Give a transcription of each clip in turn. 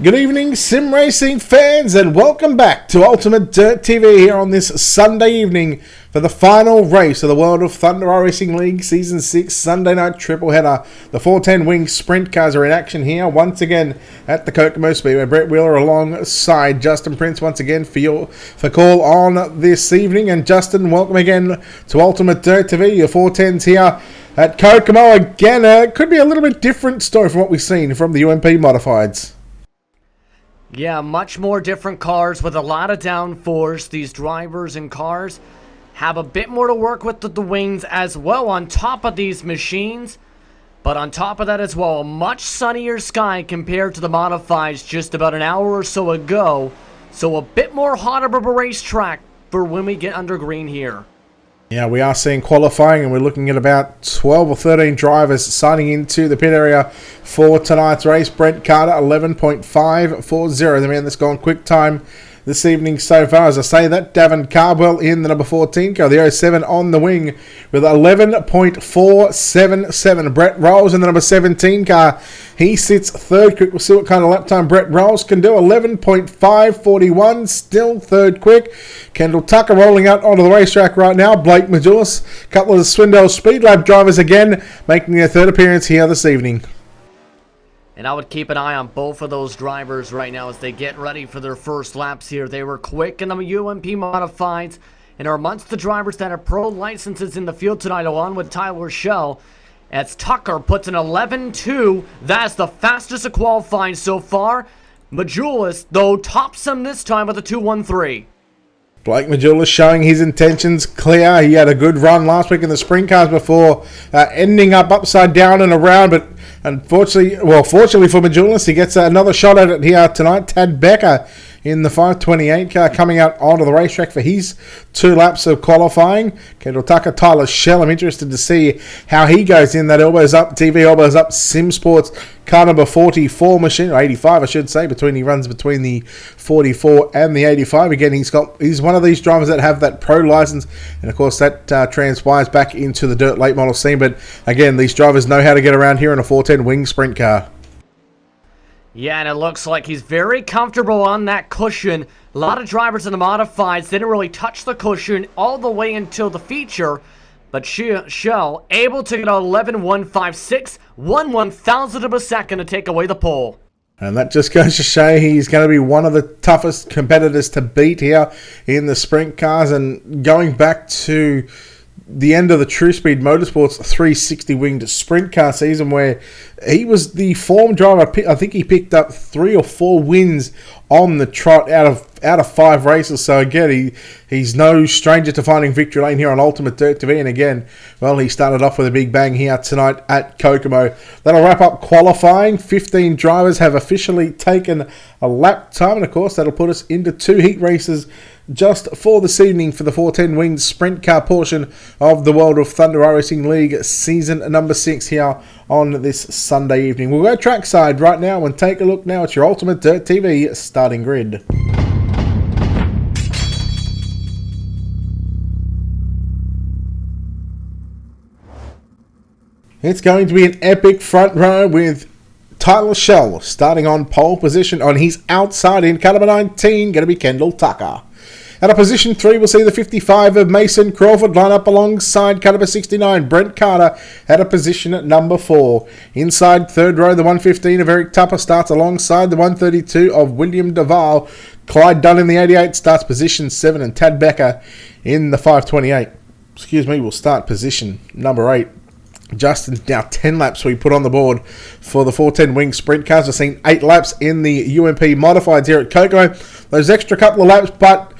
Good evening, sim racing fans, and welcome back to Ultimate Dirt TV here on this Sunday evening for the final race of the World of Thunder Racing League Season 6 Sunday night triple header. The 410 Wing Sprint Cars are in action here once again at the Kokomo Speedway. Brett Wheeler alongside Justin Prince once again for call on this evening. And Justin, welcome again to Ultimate Dirt TV. Your 410s here at Kokomo again. It could be a little bit different story from what we've seen from the UMP Modifieds. Yeah, much more different cars with a lot of downforce. These drivers and cars have a bit more to work with the wings as well on top of these machines. But on top of that as well, a much sunnier sky compared to the Modifieds just about an hour or so ago. So a bit more hotter of a racetrack for when we get under green here. Yeah, we are seeing qualifying, and we're looking at about 12 or 13 drivers signing into the pit area for tonight's race. Brent Carter, 11.540, the man that's gone quick time this evening so far. As I say that, Davin Cardwell in the number 14 car, the 07 on the wing with 11.477. Brett Rolls in the number 17 car. He sits third quick. We'll see what kind of lap time Brett Rolls can do. 11.541, still third quick. Kendall Tucker rolling out onto the racetrack right now. Blake Majulis, a couple of the Swindell Speed Lab drivers again, making their third appearance here this evening. And I would keep an eye on both of those drivers right now as they get ready for their first laps here. They were quick in the UMP Modifieds and are amongst the drivers that have pro licenses in the field tonight, along with Tyler Schell. As Tucker puts an 11.2, that's the fastest of qualifying so far. Majulis, though, tops him this time with a 2.13. Blake Majulis showing his intentions clear. He had a good run last week in the sprint cars before ending up upside down and around, but fortunately for Majulis, he gets another shot at it here tonight. Tad Becker in the 528 car coming out onto the racetrack for his 2 laps of qualifying. Kendall Tucker, Tyler Schell, I'm interested to see how he goes in that elbows up, TV elbows up, Sim Sports car number 44 machine, or 85 I should say, he runs between the 44 and the 85. Again, he's one of these drivers that have that pro license, and of course that transpires back into the dirt late model scene. But again, these drivers know how to get around here in a 410 Wing Sprint car. Yeah, and it looks like he's very comfortable on that cushion. A lot of drivers in the Modifieds didn't really touch the cushion all the way until the feature. But Schell able to get 11.156, 1/1000 of a second to take away the pole. And that just goes to show he's going to be one of the toughest competitors to beat here in the sprint cars. And going back to the end of the True Speed Motorsports 360 winged sprint car season, where he was the form driver. I think he picked up 3 or 4 wins on the trot out of 5 races. So again, he's no stranger to finding victory lane here on Ultimate Dirt TV. And again, well, he started off with a big bang here tonight at Kokomo. That'll wrap up qualifying. 15 drivers have officially taken a lap time, and of course that'll put us into 2 heat races just for this evening for the 410 Winged Sprint Car portion of the World of Thunder Racing League Season number 6 here on this Sunday evening. We'll go trackside right now and take a look now at your Ultimate Dirt TV starting grid. It's going to be an epic front row with Tyler Schell starting on pole position on his outside in car number 19, going to be Kendall Tucker. At a position 3, we'll see the 55 of Mason Crawford line up alongside car number 69, Brent Carter, at a position at number 4. Inside third row, the 115 of Eric Tupper starts alongside the 132 of William Duval. Clyde Dunn in the 88 starts position 7, and Tad Becker in the 528. Will start position number 8. Justin, now 10 laps we put on the board for the 410 Wing Sprint Cars. We've seen 8 laps in the UMP Modifieds here at Kokomo. Those extra couple of laps, but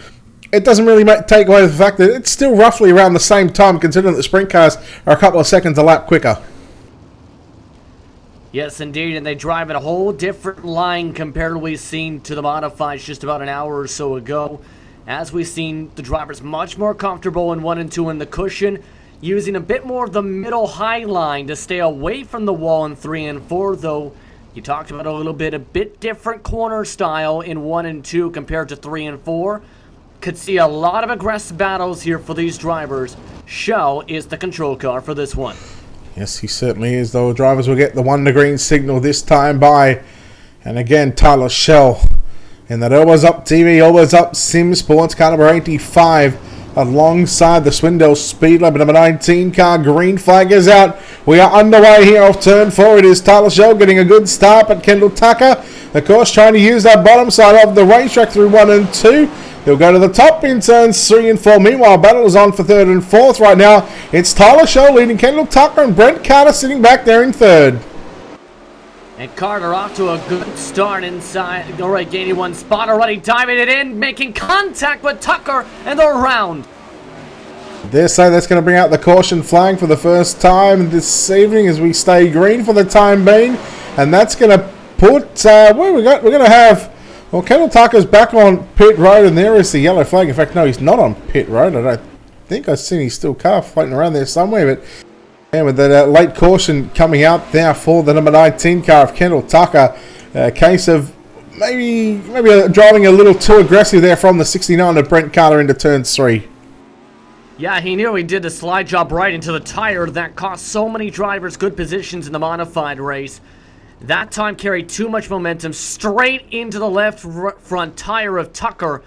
it doesn't really take away the fact that it's still roughly around the same time, considering that the sprint cars are a couple of seconds a lap quicker. Yes, indeed, and they drive in a whole different line compared to what we've seen to the Modifieds just about an hour or so ago. As we've seen, the drivers much more comfortable in 1 and 2 in the cushion, using a bit more of the middle high line to stay away from the wall in 3 and 4, though you talked about a bit different corner style in 1 and 2 compared to 3 and 4. Could see a lot of aggressive battles here for these drivers. Schell is the control car for this one. Yes, he certainly is, though. Drivers will get the 1 to green signal this time by And again, Tyler Shell in that Always Up TV, Always Up Sim Sports car number 85 alongside the Swindell Speed Lab number 19 car. Green flag is out. We are underway here off turn 4. It is Tyler Shell getting a good start, but Kendall Tucker, of course, trying to use that bottom side of the racetrack through 1 and 2. He'll go to the top in turns 3 and 4. Meanwhile, battle is on for 3rd and 4th right now. It's Tyler Shell leading Kendall Tucker and Brent Carter sitting back there in 3rd. And Carter off to a good start inside. Already gaining one spot already, diving it in, making contact with Tucker, and they're around. They say that's going to bring out the caution flag for the first time this evening as we stay green for the time being. And that's going to put, we're going to have, well, Kendall Tucker's back on pit road, and there is the yellow flag. In fact, no, he's not on pit road. I don't think I've seen his still car floating around there somewhere, but and with that late caution coming out there for the number 19 car of Kendall Tucker, a case of maybe driving a little too aggressive there from the 69 of Brent Carter into turns 3. Yeah, he nearly did the slide job right into the tire that cost so many drivers good positions in the modified race. That time carried too much momentum straight into the left front tire of Tucker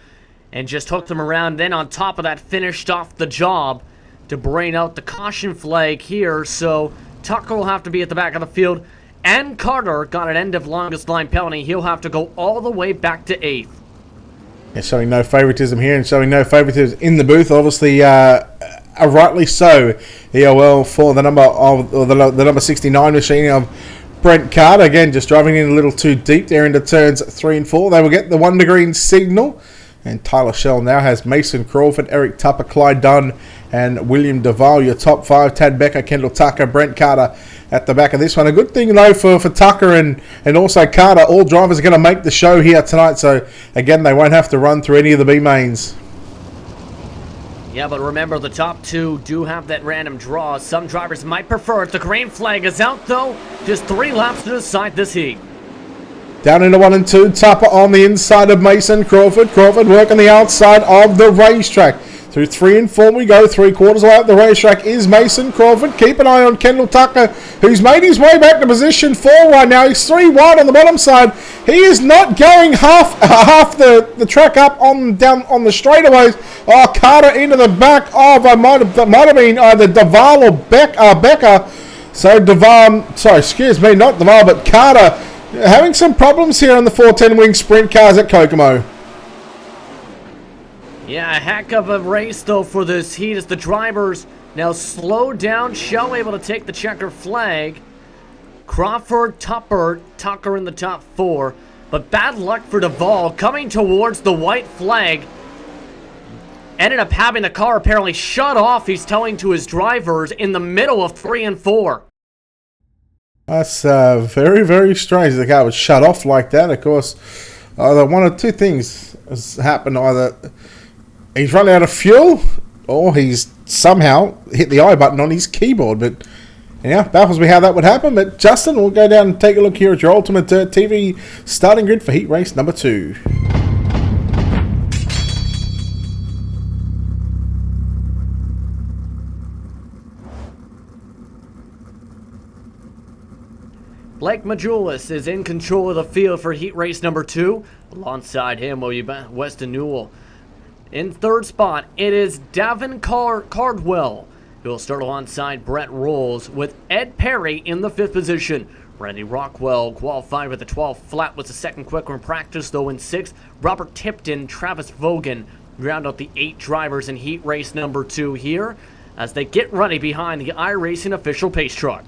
and just hooked him around. Then on top of that, finished off the job to bring out the caution flag here. So Tucker will have to be at the back of the field. And Carter got an end of longest line penalty. He'll have to go all the way back to 8th. Yeah, showing no favoritism here and showing no favoritism in the booth. Obviously, rightly so. EOL for the number 69 machine of Brent Carter. Again, just driving in a little too deep there into turns 3 and 4. They will get the 1 green signal. And Tyler Shell now has Mason Crawford, Eric Tupper, Clyde Dunn, and William Duval. Your top 5, Tad Becker, Kendall Tucker, Brent Carter at the back of this one. A good thing, though, for Tucker and also Carter, all drivers are going to make the show here tonight. So, again, they won't have to run through any of the B-mains. Yeah, but remember, the top 2 do have that random draw. Some drivers might prefer it. The green flag is out, though. Just 3 laps to decide this heat. Down into 1 and 2, Tupper on the inside of Mason Crawford. Crawford working the outside of the racetrack. Through 3 and 4 we go. 3/4 way up the racetrack is Mason Crawford. Keep an eye on Kendall Tucker, who's made his way back to position 4 right now. He's 3 wide on the bottom side. He is not going half the track up down on the straightaways. Oh, Carter into the back of, might have been either Duval or Becker. So excuse me, not Duval, but Carter having some problems here on the 410 wing sprint cars at Kokomo. Yeah, a heck of a race, though, for this heat as the drivers now slow down. Shell able to take the checker flag. Crawford, Tucker in the top 4. But bad luck for Duval coming towards the white flag. Ended up having the car apparently shut off, he's telling to his drivers, in the middle of 3 and 4. That's very, very strange. The car was shut off like that. Of course, either one of two things has happened. Either he's run out of fuel, or he's somehow hit the I button on his keyboard. But yeah, baffles me how that would happen. But Justin, we'll go down and take a look here at your Ultimate TV starting grid for heat race number 2. Blake Majulis is in control of the field for heat race number 2. Alongside him will be Weston Newell. In 3rd spot, it is Davin Cardwell, who will start alongside Brett Rolls, with Ed Perry in the 5th position. Randy Rockwell qualified with the 12th flat, was the 2nd quicker in practice, though in 6th. Robert Tipton, Travis Vogan round out the 8 drivers in heat race number 2 here as they get ready behind the iRacing official pace truck.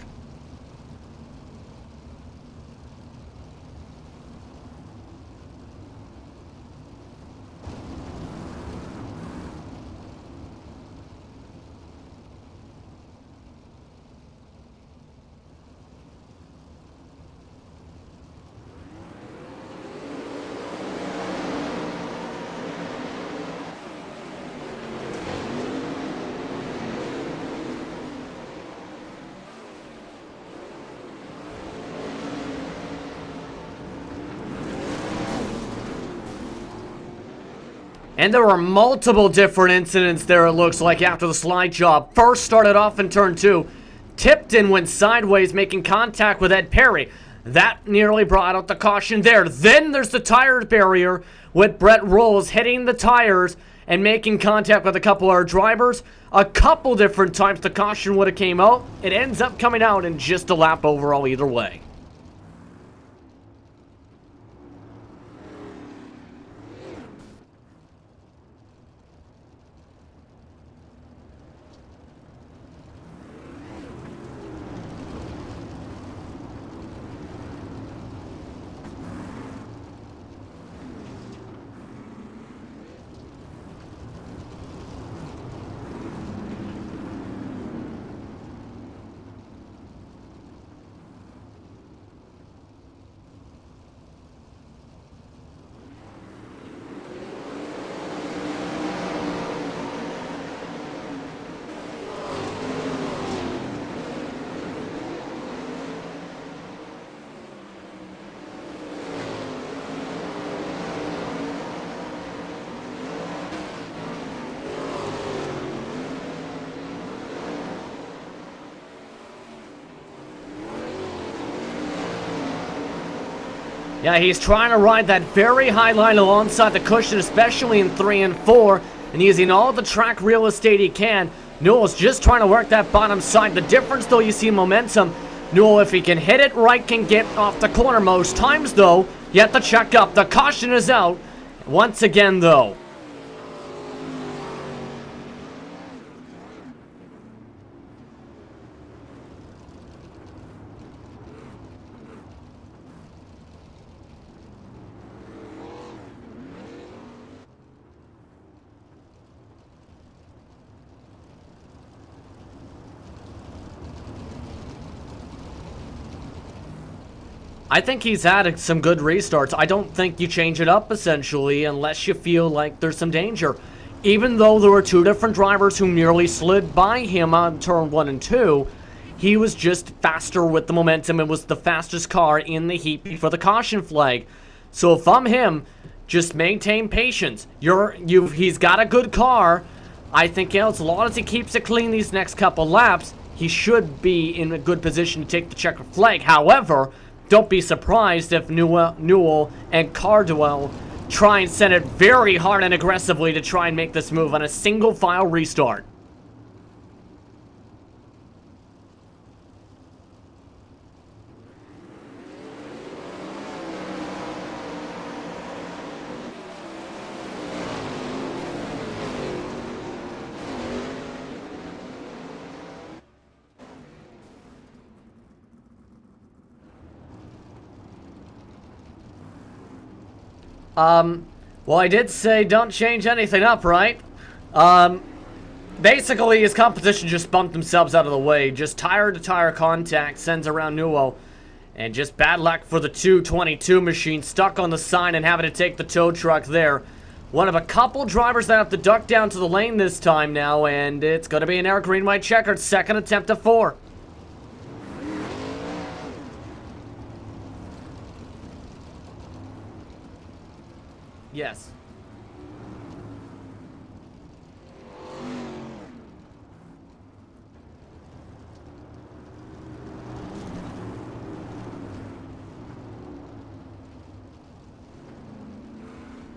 And there were multiple different incidents there, it looks like, after the slide job. First started off in turn 2. Tipton went sideways, making contact with Ed Perry. That nearly brought out the caution there. Then there's the tire barrier with Brett Rolls hitting the tires and making contact with a couple of our drivers. A couple different times the caution would have came out. It ends up coming out in just a lap overall either way. Yeah, he's trying to ride that very high line alongside the cushion, especially in 3 and 4, and using all the track real estate he can. Newell's just trying to work that bottom side. The difference, though, you see momentum. Newell, if he can hit it right, can get off the corner most times, though. You have to check up. The caution is out. Once again, though. I think he's had some good restarts. I don't think you change it up, essentially, unless you feel like there's some danger. Even though there were 2 different drivers who nearly slid by him on turn 1 and 2, he was just faster with the momentum and was the fastest car in the heat before the caution flag. So if I'm him, just maintain patience. He's got a good car. I think as long as he keeps it clean these next couple laps, he should be in a good position to take the checker flag. However, don't be surprised if Newell and Cardwell try and send it very hard and aggressively to try and make this move on a single file restart. Well, I did say don't change anything up, right? Basically, his competition just bumped themselves out of the way. Just tire-to-tire contact sends around Newell. And just bad luck for the 222 machine, stuck on the sign and having to take the tow truck there. One of a couple drivers that have to duck down to the lane this time now, and it's going to be an air green-white checkered second attempt at 4. Yes.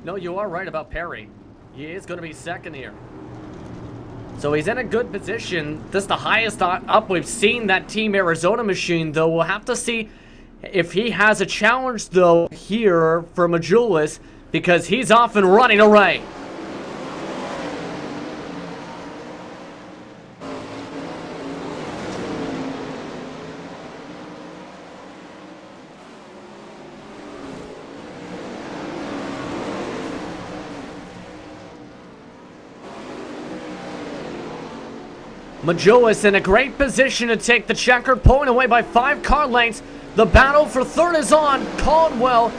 No, you are right about Perry. He is going to be second here. So he's in a good position. This is the highest up we've seen that Team Arizona machine, though. We'll have to see if he has a challenge, though, here for Majulis, because he's off and running away. Majulis in a great position to take the checker, pulling away by 5 car lengths. The battle for third is on. Cardwell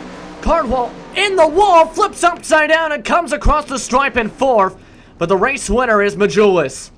in the wall, flips upside down and comes across the stripe in 4th. But the race winner is Majulis.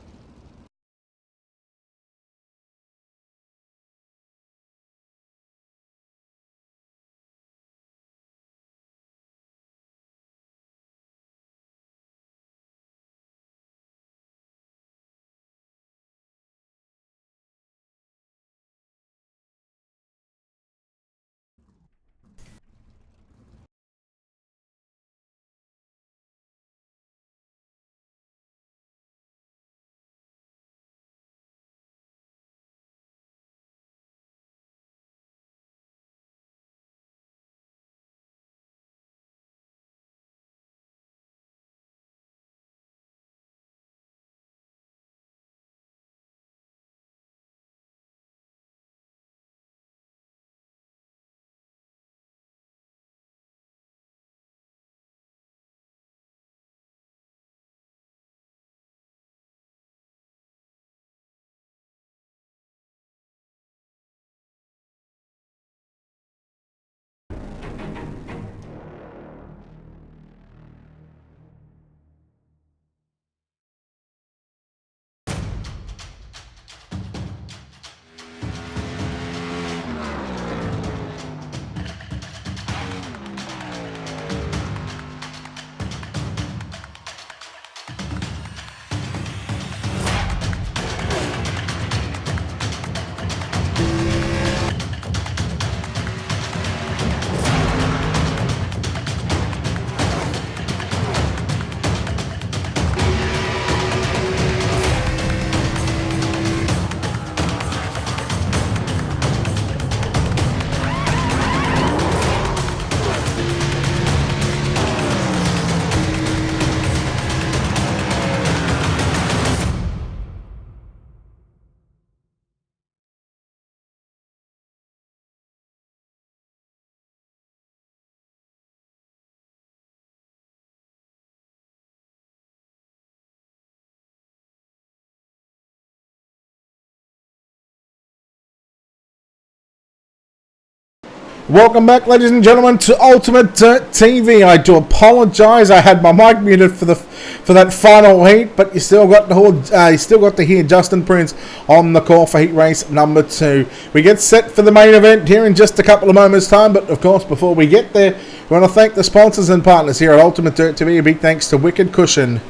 Welcome back, ladies and gentlemen, to Ultimate Dirt TV. I do apologise. I had my mic muted for that final heat, but you still got to hear Justin Prince on the call for heat race number 2. We get set for the main event here in just a couple of moments' time, but of course, before we get there, we want to thank the sponsors and partners here at Ultimate Dirt TV. A big thanks to Wicked Cushion,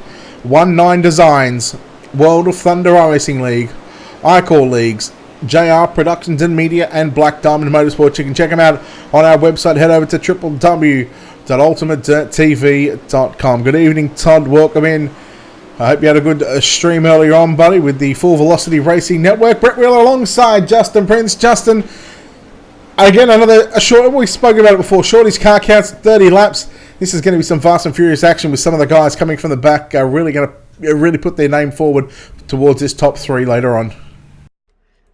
19 Designs, World of Thunder Racing League, iCall Leagues, JR Productions and Media, and Black Diamond Motorsport. You can check them out on our website. Head over to www.ultimatedirttv.com. Good evening, Todd. Welcome in. I hope you had a good stream earlier on, buddy, with the Full Velocity Racing Network. Brett Wheeler alongside Justin Prince. Justin, again, a short. We spoke about it before. Shorty's car counts 30 laps. This is going to be some fast and furious action with some of the guys coming from the back. Really going to really put their name forward towards this top 3 later on.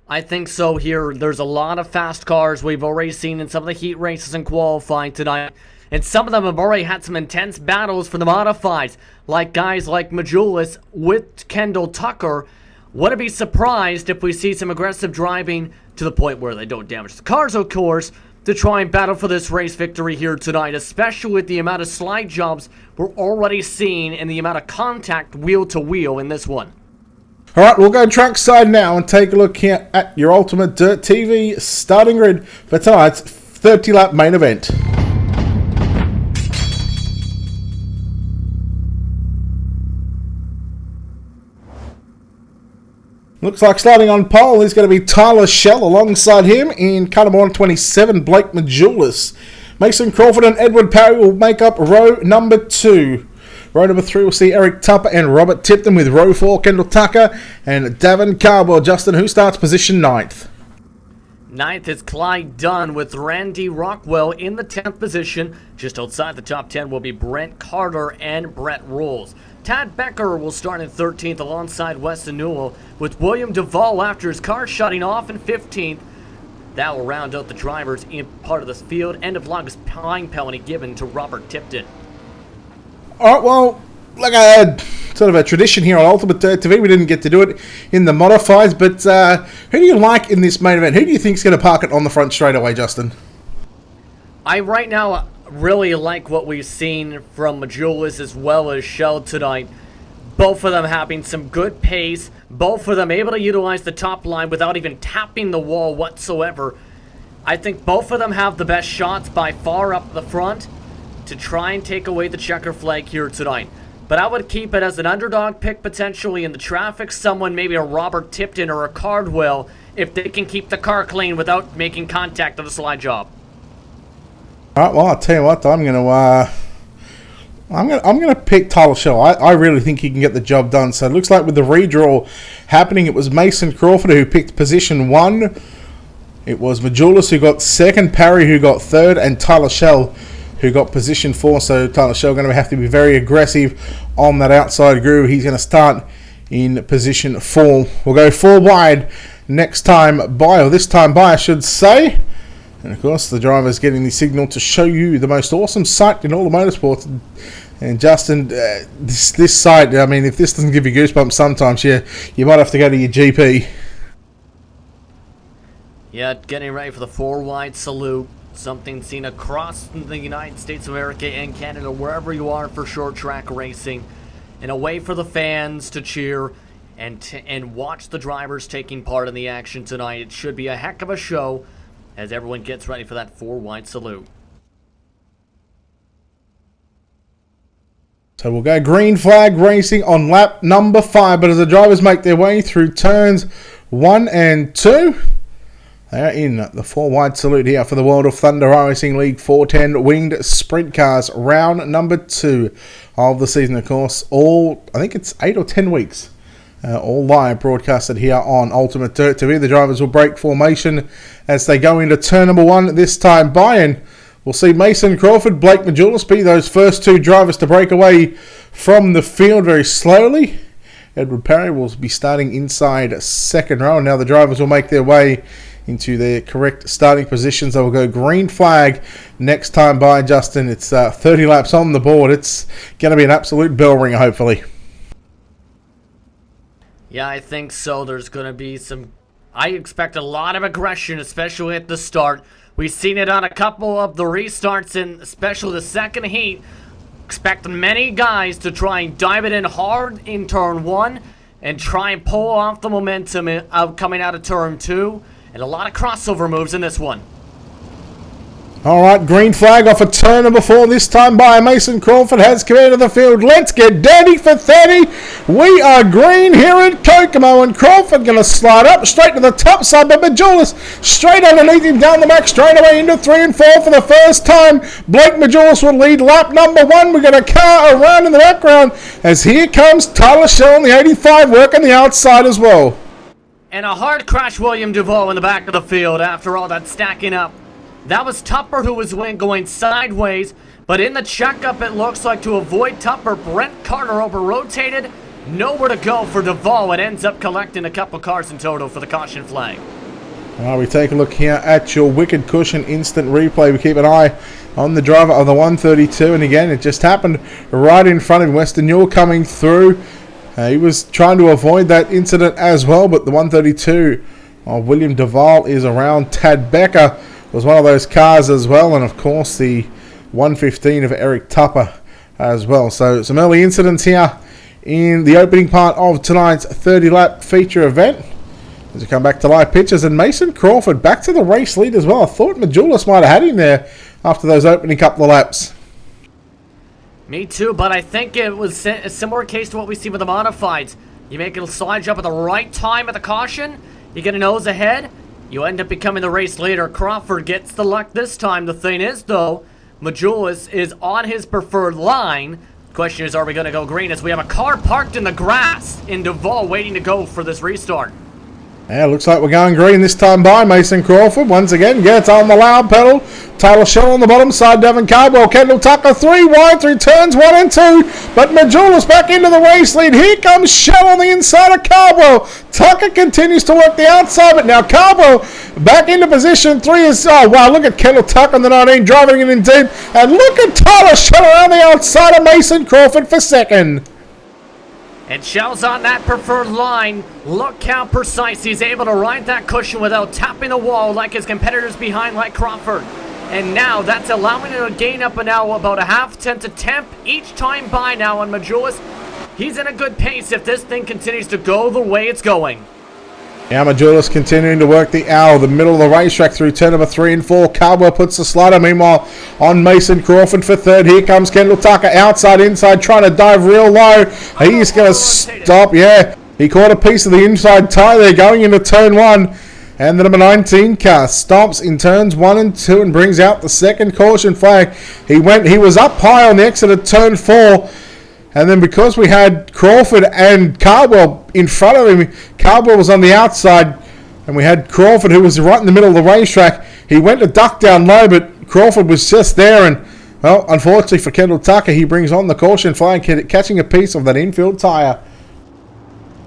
I think so here. There's a lot of fast cars we've already seen in some of the heat races and qualifying tonight. And some of them have already had some intense battles for the modifieds, like guys like Majulis with Kendall Tucker. Wouldn't be surprised if we see some aggressive driving to the point where they don't damage the cars, of course, to try and battle for this race victory here tonight, especially with the amount of slide jumps we're already seeing and the amount of contact wheel to wheel in this one. All right, we'll go trackside now and take a look here at your Ultimate Dirt TV starting grid for tonight's 30-lap main event. Looks like starting on pole is going to be Tyler Schell. Alongside him in car number 127, Blake Majulis. Mason Crawford and Edward Parry will make up row number 2. Row number 3 will see Eric Tupper and Robert Tipton, with row 4 Kendall Tucker and Davin Cardwell. Justin, who starts position 9th? 9th is Clyde Dunn with Randy Rockwell in the 10th position. Just outside the top 10 will be Brent Carter and Brett Rolls. Tad Becker will start in 13th alongside Weston Newell, with William Duvall after his car shutting off in 15th. That will round out the drivers in part of this field. End of longest time penalty given to Robert Tipton. All right, well, like I had sort of a tradition here on Ultimate Dirt TV, we didn't get to do it in the modifieds, but who do you like in this main event? Who do you think is going to park it on the front straight away, Justin? I right now really like what we've seen from Majulis as well as Schell tonight. Both of them having some good pace, both of them able to utilize the top line without even tapping the wall whatsoever. I think both of them have the best shots by far up the front to try and take away the checker flag here tonight. But I would keep it as an underdog pick potentially in the traffic. Someone, maybe a Robert Tipton or a Cardwell, if they can keep the car clean without making contact on the slide job. All right, well, I'll tell you what, I'm gonna pick Tyler Schell. I really think he can get the job done. So it looks like with the redraw happening, it was Mason Crawford who picked position 1. It was Majulis who got 2nd, Parry who got 3rd, and Tyler Schell who got position 4. So Tyler Schell going to have to be very aggressive on that outside groove. He's going to start in position 4. We'll go 4 wide next time by, or this time by, I should say. And of course, the driver's getting the signal to show you the most awesome sight in all the motorsports. And Justin, this sight, I mean, if this doesn't give you goosebumps sometimes, you might have to go to your GP. Yeah, getting ready for the 4 wide salute. Something seen across the United States of America and Canada, wherever you are for short track racing. And a way for the fans to cheer and watch the drivers taking part in the action tonight. It should be a heck of a show as everyone gets ready for that 4 wide salute. So we'll go green flag racing on lap number 5. But as the drivers make their way through turns 1 and 2, they are in the 4 wide salute here for the World of Thunder Racing League 410 Winged Sprint Cars, round number 2 of the season. Of course, I think it's 8 or 10 weeks. All live broadcasted here on Ultimate Dirt TV. The drivers will break formation as they go into turn number 1 this time by, and we'll see Mason Crawford, Blake Majulis be those first 2 drivers to break away from the field very slowly. Edward Parry will be starting inside 2nd row. Now the drivers will make their way into their correct starting positions. They will go green flag next time by, Justin. It's 30 laps on the board. It's going to be an absolute bell ringer, hopefully. Yeah, I think so. There's going to be some I expect a lot of aggression, especially at the start. We've seen it on a couple of the restarts, and especially the second heat. Expect many guys to try and dive it in hard in turn 1 and try and pull off the momentum coming out of turn 2. And a lot of crossover moves in this one. All right, green flag off a turn number 4 this time by Mason Crawford has command of the field. Let's get dirty for 30. We are green here at Kokomo, and Crawford going to slide up straight to the top side, but Majulis straight underneath him down the back straightaway into 3 and 4 for the first time. Blake Majulis will lead lap number 1. We've got a car around in the background as here comes Tyler Shell on the 85 working the outside as well. And a hard crash William Duvall in the back of the field after all that stacking up. That was Tupper who was going sideways, but in the checkup it looks like to avoid Tupper, Brent Carter over-rotated. Nowhere to go for Duvall. It ends up collecting a couple cars in total for the caution flag. We take a look here at your Wicked Cushion instant replay. We keep an eye on the driver of the 132, and again, it just happened right in front of Western Newell coming through. He was trying to avoid that incident as well, but the 132 of William Duvall is around. Tad Becker was one of those cars as well, and of course the 115 of Eric Tupper as well. So some early incidents here in the opening part of tonight's 30-lap feature event. As we come back to live pictures, and Mason Crawford back to the race lead as well. I thought Majulis might have had him there after those opening couple of laps. Me too, but I think it was a similar case to what we see with the modifieds. You make a slide jump at the right time at the caution, you get a nose ahead, you end up becoming the race leader. Crawford gets the luck this time. The thing is, though, Majulis is on his preferred line. Question is, are we going to go green? As we have a car parked in the grass in Duvall waiting to go for this restart. Yeah, looks like we're going green this time by Mason Crawford. Once again, gets on the loud pedal. Tyler Shell on the bottom side. Devin Cardwell, Kendall Tucker, 3 wide through turns 1 and 2. But Majulis back into the race lead. Here comes Shell on the inside of Cardwell. Tucker continues to work the outside, but now Cardwell back into position 3 is... Oh, wow, look at Kendall Tucker on the 19 driving it in deep. And look at Tyler Shell around the outside of Mason Crawford for second. And Shell's on that preferred line. Look how precise he's able to ride that cushion without tapping the wall like his competitors behind, like Crawford. And now that's allowing him to gain up now about a half-tenth of temp each time by now on Majulis. He's in a good pace if this thing continues to go the way it's going. Now Majulis continuing to work the hour, the middle of the racetrack through turn number 3 and 4. Caldwell puts the slider, meanwhile, on Mason Crawford for third. Here comes Kendall Tucker, outside, inside, trying to dive real low. He's going to stop, yeah. He caught a piece of the inside tyre there going into turn 1. And the number 19 car stops in turns 1 and 2 and brings out the second caution flag. He was up high on the exit of turn 4. And then because we had Crawford and Cardwell in front of him, Cardwell was on the outside, and we had Crawford who was right in the middle of the racetrack. He went to duck down low, but Crawford was just there, and, well, unfortunately for Kendall Tucker, he brings on the caution flag, catching a piece of that infield tyre.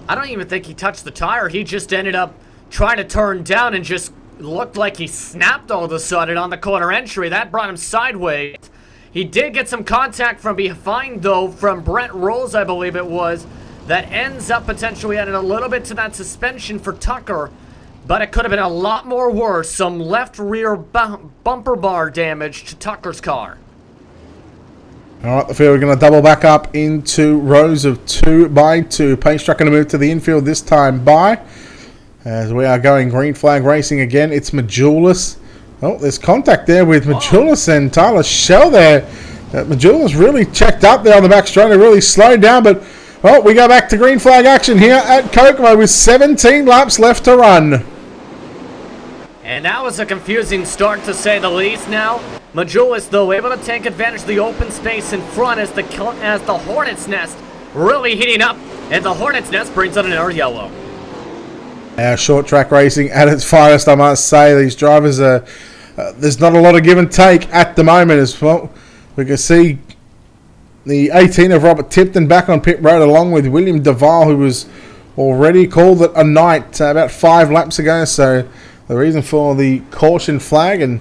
I don't even think he touched the tire. He just ended up trying to turn down and just looked like he snapped all of a sudden on the corner entry. That brought him sideways. He did get some contact from behind, though, from Brent Rolls, I believe it was, that ends up potentially adding a little bit to that suspension for Tucker, but it could have been a lot more worse. Some left rear bumper bar damage to Tucker's car. All right, the field, we're going to double back up into rows of 2 by 2. Pace truck going to move to the infield this time by, as we are going green flag racing again. It's Majulis. Oh, there's contact there with Majulis and Tyler Shell there. Majulis really checked up there on the back straight and really slowed down, but, well, we go back to green flag action here at Kokomo with 17 laps left to run. And that was a confusing start, to say the least. Now, Majulis, though, able to take advantage of the open space in front as the Hornet's Nest really heating up, and the Hornet's Nest brings out another yellow. Short track racing at its finest, I must say. These drivers are... there's not a lot of give and take at the moment as well. We can see the 18 of Robert Tipton back on pit road along with William Duvall, who was already called it a night about 5 laps ago. So the reason for the caution flag, and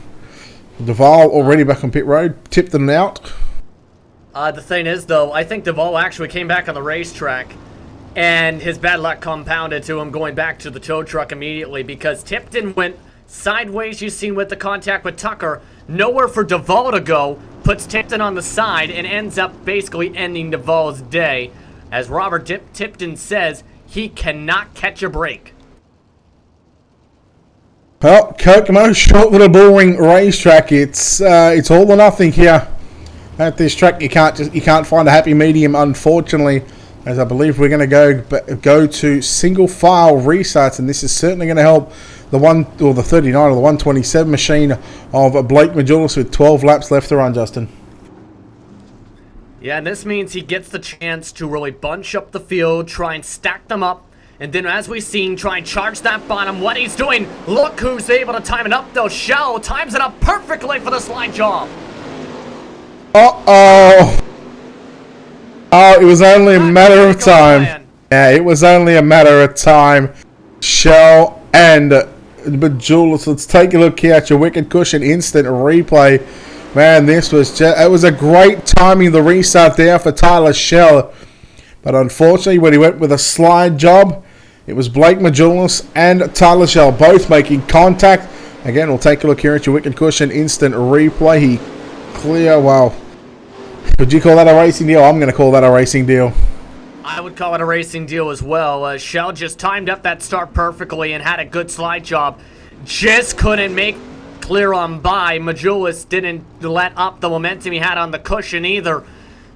Duvall already back on pit road, Tipton out. The thing is, though, I think Duvall actually came back on the racetrack. And his bad luck compounded to him going back to the tow truck immediately because Tipton went sideways, you've seen with the contact with Tucker. Nowhere for Duvall to go, puts Tipton on the side, and ends up basically ending Duvall's day. As Robert Tipton says, he cannot catch a break. Well, Kokomo, short little boring racetrack. It's all or nothing here. At this track, you can't find a happy medium, unfortunately. As I believe we're going to go to single file restarts, and this is certainly going to help the 39 or the 127 machine of Blake Majulis with 12 laps left to run, Justin. Yeah, and this means he gets the chance to really bunch up the field, try and stack them up, and then as we've seen, try and charge that bottom. What he's doing, look who's able to time it up though. Shell times it up perfectly for the slide job. Uh-oh. Oh, it was only a matter of time. Yeah, it was only a matter of time. Shell and Majulis. Let's take a look here at your wicked cushion instant replay. Man, it was a great timing, the restart there for Tyler Shell. But unfortunately, when he went with a slide job, it was Blake Majulis and Tyler Shell both making contact. Again, we'll take a look here at your wicked cushion instant replay. He clear, wow. Would you call that a racing deal? I'm going to call that a racing deal. I would call it a racing deal as well. Shell just timed up that start perfectly and had a good slide job. Just couldn't make clear on by. Majulis didn't let up the momentum he had on the cushion either.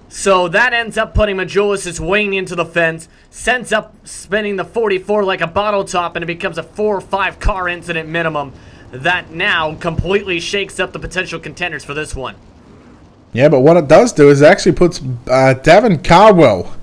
So that ends up putting Majulis' wing into the fence, sends up spinning the 44 like a bottle top, and it becomes a 4 or 5 car incident minimum. That now completely shakes up the potential contenders for this one. Yeah, but what it does do is it actually puts Davin Cardwell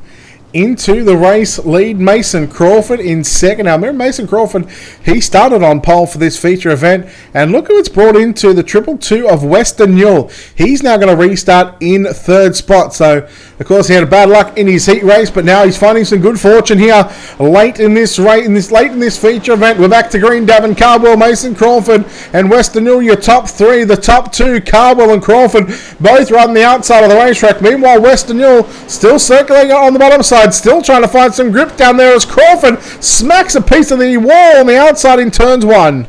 into the race lead. Mason Crawford in second. Now, remember Mason Crawford, he started on pole for this feature event, and look who it's brought into the 222 of Western Newell. He's now going to restart in third spot. So, of course, he had bad luck in his heat race, but now he's finding some good fortune here late in this feature event. We're back to green. Davin Cardwell, Mason Crawford, and Western Newell, your top three. The top two, Cardwell and Crawford, both run the outside of the racetrack. Meanwhile, Western Newell still circulating on the bottom side. Still trying to find some grip down there as Crawford smacks a piece of the wall on the outside in turns 1.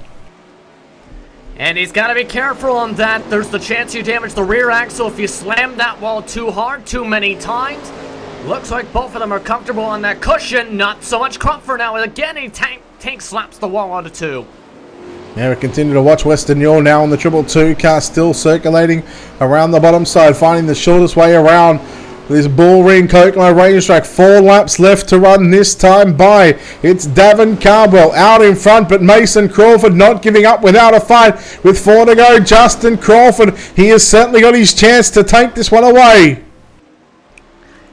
And he's got to be careful on that. There's the chance you damage the rear axle if you slam that wall too hard, too many times. Looks like both of them are comfortable on that cushion. Not so much Crawford now. Again, he tank slaps the wall onto 2. Yeah, we continue to watch Western Newell now on the 222 car, still circulating around the bottom side, finding the shortest way around this Bullring Kokomo racetrack. 4 laps left to run this time by. It's Davin Cardwell out in front, but Mason Crawford not giving up without a fight. With 4 to go, Justin Crawford, he has certainly got his chance to take this one away.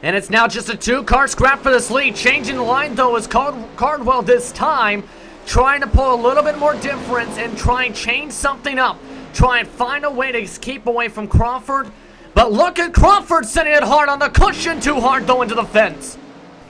And it's now just a 2-car scrap for this lead. Changing the line, though, is Cardwell this time. Trying to pull a little bit more difference and try and change something up. Try and find a way to keep away from Crawford. But look at Crawford sending it hard on the cushion. Too hard though into the fence.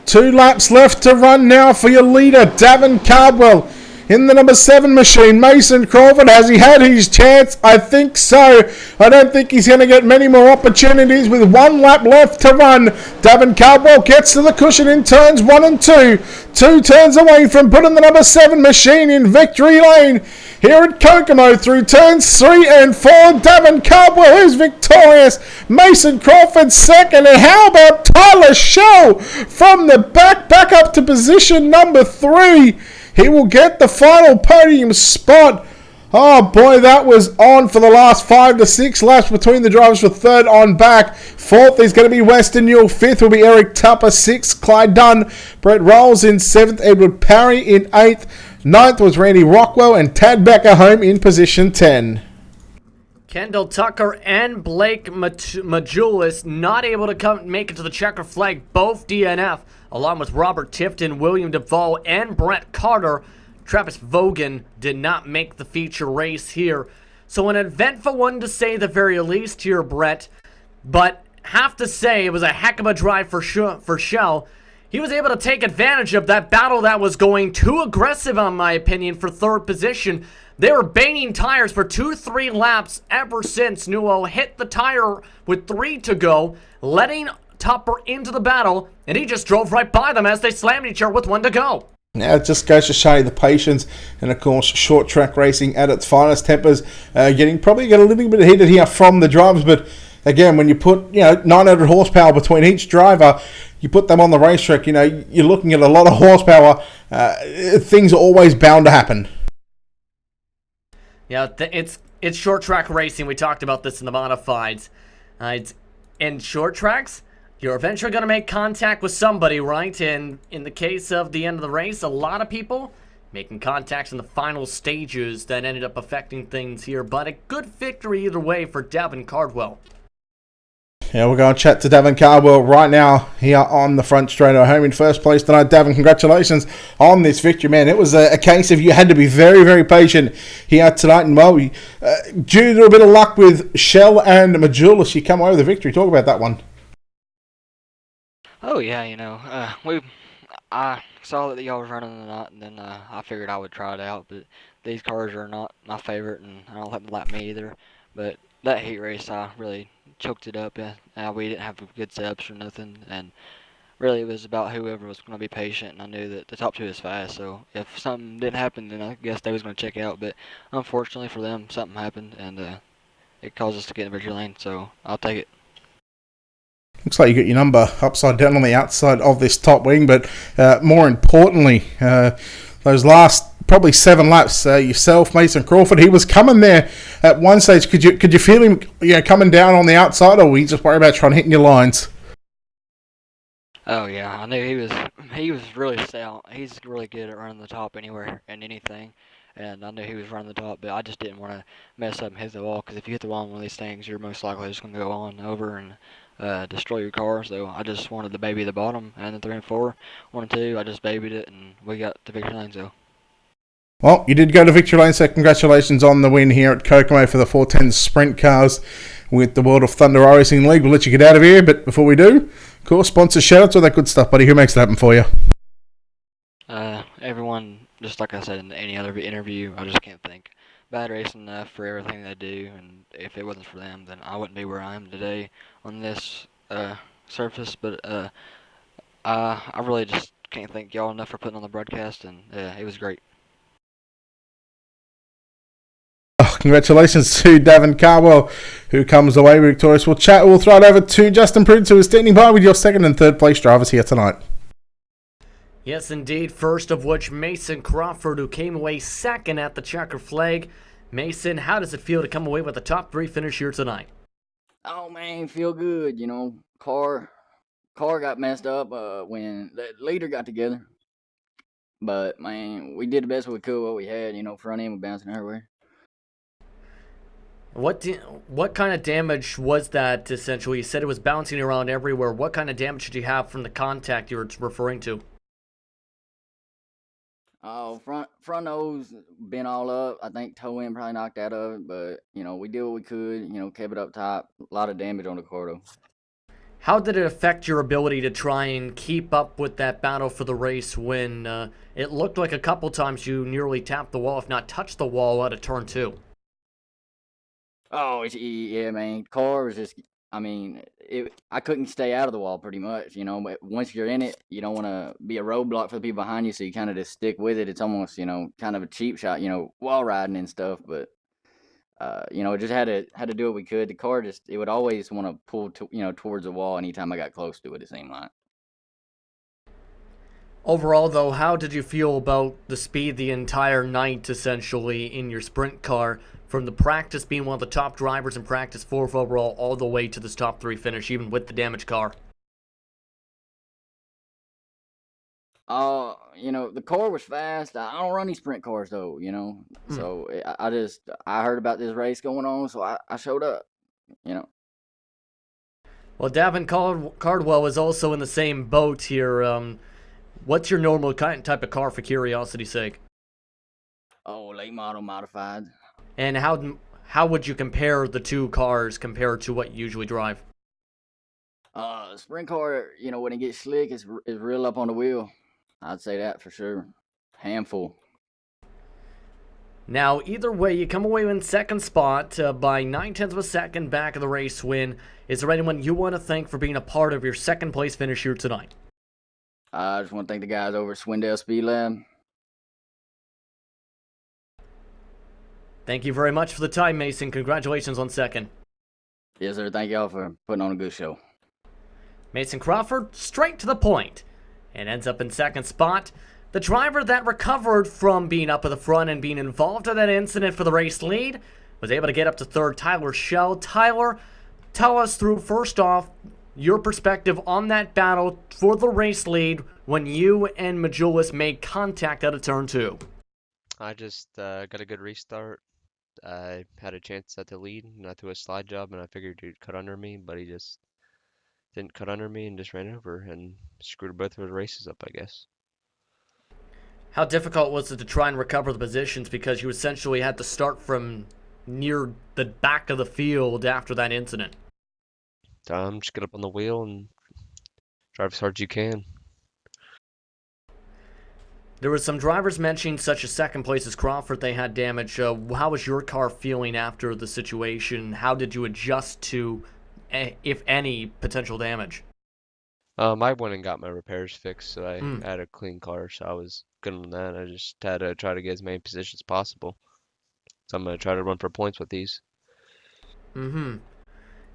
2 laps left to run now for your leader, Davin Cardwell. In the number 7 machine, Mason Crawford, has he had his chance? I think so. I don't think he's going to get many more opportunities with 1 lap left to run. Davin Cardwell gets to the cushion in turns 1 and 2. 2 turns away from putting the number 7 machine in victory lane. Here at Kokomo through turns 3 and 4, Davin Cardwell is victorious. Mason Crawford second. And how about Tyler Shell from the back up to position number 3? He will get the final podium spot. Oh boy, that was on for the last 5 to 6 laps between the drivers for third on back. Fourth is going to be Western Newell. Fifth will be Eric Tupper. Sixth, Clyde Dunn. Brett Rolls in 7th. Edward Parry in 8th. 9th was Randy Rockwell, and Tad Becker home in position 10. Kendall Tucker and Blake Majulis not able to make it to the checker flag. Both DNF, along with Robert Tifton, William Duvall, and Brett Carter. Travis Vogan did not make the feature race here. So an eventful one to say the very least here, Brett. But have to say it was a heck of a drive for Shell. He was able to take advantage of that battle that was going too aggressive, in my opinion, for third position. They were banging tires for 2-3 laps ever since Newell hit the tire with 3 to go, letting topper into the battle, and he just drove right by them as they slammed each other with 1 to go. Now it just goes to show you the patience, and of course short track racing at its finest. Tempers probably get a little bit heated here from the drivers, but again, when you put 900 horsepower between each driver, you put them on the racetrack, you're looking at a lot of horsepower. Things are always bound to happen. Yeah, it's short track racing. We talked about this in the modifieds. In short tracks, you're eventually going to make contact with somebody, right? And in the case of the end of the race, a lot of people making contacts in the final stages that ended up affecting things here. But a good victory either way for Devin Cardwell. Yeah, we're going to chat to Devin Cardwell right now here on the front straight at home in first place tonight. Devin, congratulations on this victory, man. It was a case of you had to be very, very patient here tonight. And well, due to a bit of luck with Shell and Majulis, you come away with the victory. Talk about that one. Oh yeah, I saw that y'all was running the knot, and then I figured I would try it out. But these cars are not my favorite, and I don't think they like me either. But that heat race, I really choked it up. We didn't have good setups or nothing, and really it was about whoever was going to be patient. And I knew that the top two is fast, so if something didn't happen, then I guess they was going to check out. But unfortunately for them, something happened, and it caused us to get in the victory lane. So I'll take it. Looks like you got your number upside down on the outside of this top wing, but more importantly, those last probably 7 laps, yourself, Mason Crawford, he was coming there at one stage. Could you feel him coming down on the outside, or were you just worried about trying to hit in your lines? Oh yeah, I knew he was really stout. He's really good at running the top anywhere and anything, and I knew he was running the top, but I just didn't want to mess up and hit the wall, because if you hit the wall on one of these things, you're most likely just going to go on over and destroy your car. So I just wanted to baby the bottom, and the 3 and 4, 1 and 2, I just babied it, and we got the victory lane. So. Well, you did go to victory lane, so congratulations on the win here at Kokomo for the 410 Sprint Cars with the World of Thunder Racing League. We'll let you get out of here, but before we do, of course, sponsor shout-outs, all that good stuff, buddy. Who makes it happen for you? Everyone, just like I said in any other interview, I just can't thank Bad Racing enough for everything they do, and if it wasn't for them, then I wouldn't be where I am today on this surface. But I really just can't thank y'all enough for putting on the broadcast, and it was great. Congratulations to Devin Cardwell, who comes away victorious. We'll throw it over to Justin Prudence, who is standing by with your second and third place drivers here tonight. Yes, indeed. First of which, Mason Crawford, who came away second at the checker flag. Mason, how does it feel to come away with a top 3 finish here tonight? Oh man, feel good. Car got messed up when the leader got together. But man, we did the best we could. What we had, front end was bouncing everywhere. What kind of damage was that, essentially? You said it was bouncing around everywhere. What kind of damage did you have from the contact you were referring to? Oh, front nose bent all up. I think toe end probably knocked out of it. But, we did what we could. Kept it up top. A lot of damage on the car, though. How did it affect your ability to try and keep up with that battle for the race when it looked like a couple times you nearly tapped the wall, if not touched the wall, out of turn 2? Oh, yeah, man. Car was just, I couldn't stay out of the wall pretty much, but once you're in it, you don't want to be a roadblock for the people behind you, so you kind of just stick with it. It's almost, kind of a cheap shot, wall riding and stuff, but, just had to do what we could. The car it would always want to pull, towards the wall anytime I got close to it seemed like. Overall, though, how did you feel about the speed the entire night, essentially, in your sprint car, from the practice being one of the top drivers in practice, 4th overall, all the way to this top 3 finish, even with the damaged car? The car was fast. I don't run these sprint cars, though, So I heard about this race going on, so I showed up, Well, Devin Cardwell is also in the same boat here. What's your normal type of car, for curiosity's sake? Oh, late model modified. And how would you compare the two cars compared to what you usually drive? Sprint car, when it gets slick, it's real up on the wheel. I'd say that for sure. Handful. Now, either way, you come away in second spot by 9/10 of a second back of the race win. Is there anyone you want to thank for being a part of your second place finish here tonight? I just want to thank the guys over at Swindale Speed Lab. Thank you very much for the time, Mason. Congratulations on second. Yes, sir. Thank y'all for putting on a good show. Mason Crawford, straight to the point, and ends up in second spot. The driver that recovered from being up at the front and being involved in that incident for the race lead was able to get up to third, Tyler Schell. Tyler, tell us through, first off, your perspective on that battle for the race lead when you and Majulis made contact out of turn 2. I just got a good restart. I had a chance at the lead, and I threw a slide job, and I figured he'd cut under me, but he just didn't cut under me and just ran over and screwed both of his races up, I guess. How difficult was it to try and recover the positions, because you essentially had to start from near the back of the field after that incident? Just get up on the wheel and drive as hard as you can. There were some drivers mentioning, such as second place as Crawford, they had damage. How was your car feeling after the situation? How did you adjust to, if any, potential damage? I went and got my repairs fixed, so I had a clean car, so I was good on that. I just had to try to get as many positions as possible. So I'm going to try to run for points with these. And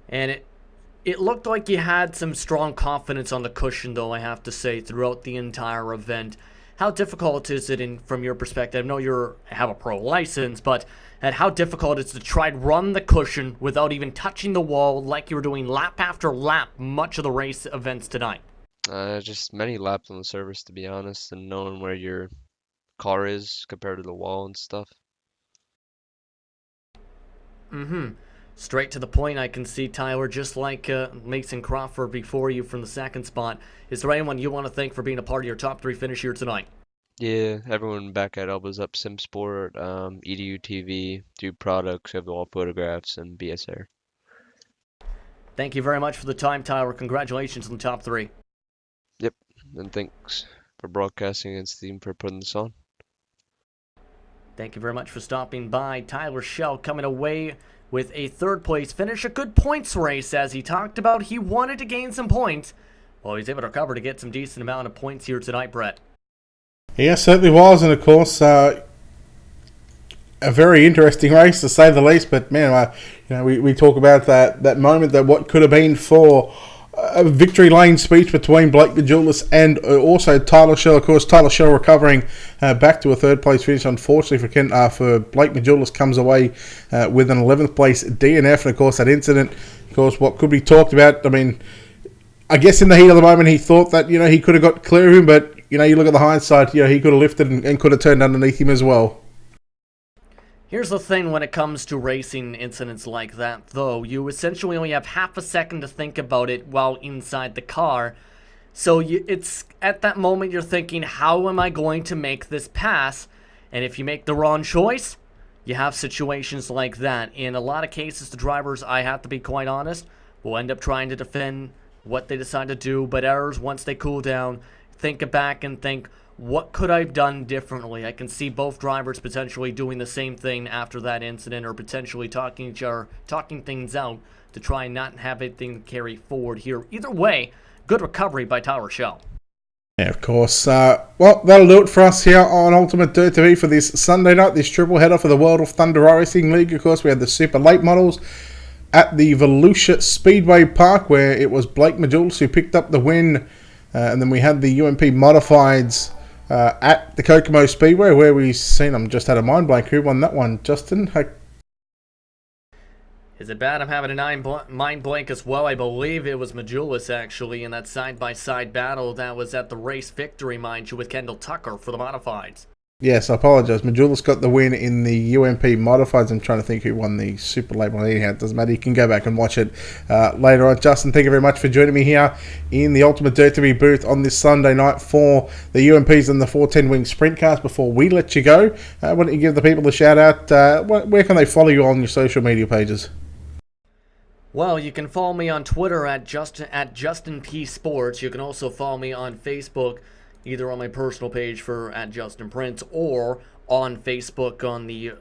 it looked like you had some strong confidence on the cushion, though, I have to say, throughout the entire event. How difficult is it, from your perspective? I know you have a pro license, but how difficult is it to try and run the cushion without even touching the wall like you were doing lap after lap much of the race events tonight? Just many laps on the surface, to be honest, and knowing where your car is compared to the wall and stuff. Straight to the point, I can see, Tyler, just like Mason Crawford before you from the second spot. Is there anyone you want to thank for being a part of your top 3 finish here tonight? Yeah, everyone back at Elbows Up, SimSport, EDU TV, Dude Products, Have All Photographs, and BS Air. Thank you very much for the time, Tyler. Congratulations on the top 3. Yep, and thanks for broadcasting and Steam for putting this on. Thank you very much for stopping by. Tyler Schell coming away with a third place finish. A good points race, as he talked about. He wanted to gain some points. Well, he's able to recover to get some decent amount of points here tonight, Brett. Yeah, certainly was, and of course, a very interesting race to say the least. But man, we talk about that moment, that what could have been for a victory lane speech between Blake Majulis and also Tyler Schell. Of course, Tyler Schell recovering back to a third place finish. Unfortunately for Blake Majulis, comes away with an 11th place DNF. And of course, that incident, of course, what could be talked about. I mean, I guess in the heat of the moment, he thought that he could have got clear of him, but you look at the hindsight. He could have lifted and could have turned underneath him as well. Here's the thing when it comes to racing incidents like that, though. You essentially only have half a second to think about it while inside the car. So it's at that moment you're thinking, how am I going to make this pass? And if you make the wrong choice, you have situations like that. In a lot of cases, the drivers, I have to be quite honest, will end up trying to defend what they decide to do. But errors, once they cool down, think back and think, what could I have done differently? I can see both drivers potentially doing the same thing after that incident, or potentially talking things out to try and not have anything carry forward here. Either way, good recovery by Tyler Schell. Yeah, of course. Well, that'll do it for us here on Ultimate Dirt TV for this Sunday night, this triple header for the World of Thunder Racing League. Of course, we had the super late models at the Volusia Speedway Park, where it was Blake Majulis who picked up the win. And then we had the UMP Modifieds at the Kokomo Speedway, where we seen them just had a mind blank. Who won that one, Justin? Is it bad I'm having a mind blank as well? I believe it was Majulis, actually, in that side-by-side battle that was at the race victory, mind you, with Kendall Tucker for the Modifieds. Yes, I apologise. Majulis got the win in the UMP Modifieds. I'm trying to think who won the Super Late one. Anyhow, it doesn't matter. You can go back and watch it later on. Justin, thank you very much for joining me here in the Ultimate Dirt TV booth on this Sunday night for the UMPs and the 410 Wing Sprint Cars. Before we let you go, why don't you give the people a shout out? Where can they follow you on your social media pages? Well, you can follow me on Twitter at Justin P Sports. You can also follow me on Facebook, either on my personal page for @JustinPrince or on Facebook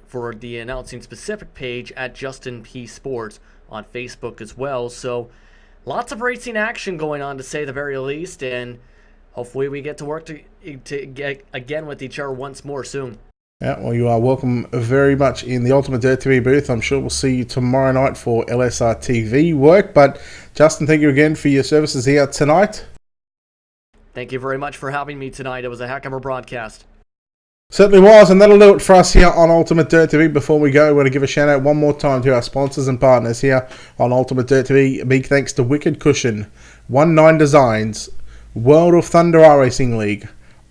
for the announcing specific page @JustinP Sports on Facebook as well. So lots of racing action going on, to say the very least, and hopefully we get to work to get again with each other once more soon. Yeah, well, you are welcome very much in the Ultimate Dirt TV booth. I'm sure we'll see you tomorrow night for LSR TV work. But Justin, thank you again for your services here tonight. Thank you very much for having me tonight. It was a heck of a broadcast. Certainly was, and that'll do it for us here on Ultimate Dirt TV. Before we go, we want to give a shout out one more time to our sponsors and partners here on Ultimate Dirt TV. Big thanks to Wicked Cushion, 19 Designs, World of Thunder iRacing League,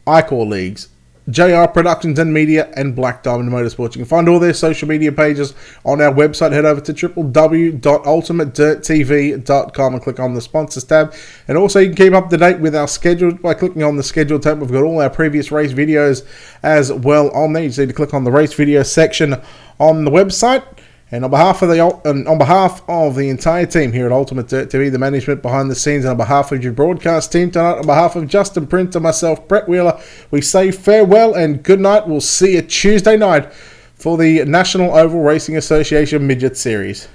iCore Leagues, JR Productions and Media, and Black Diamond Motorsports. You can find all their social media pages on our website. Head over to www.ultimatedirttv.com and click on the sponsors tab. And also you can keep up to date with our schedule by clicking on the schedule tab. We've got all our previous race videos as well on there. You just need to click on the race video section on the website. And on behalf of the entire team here at Ultimate Dirt TV, the management behind the scenes, and on behalf of your broadcast team tonight, on behalf of Justin Prince and myself, Brett Wheeler, we say farewell and good night. We'll see you Tuesday night for the National Oval Racing Association Midget Series.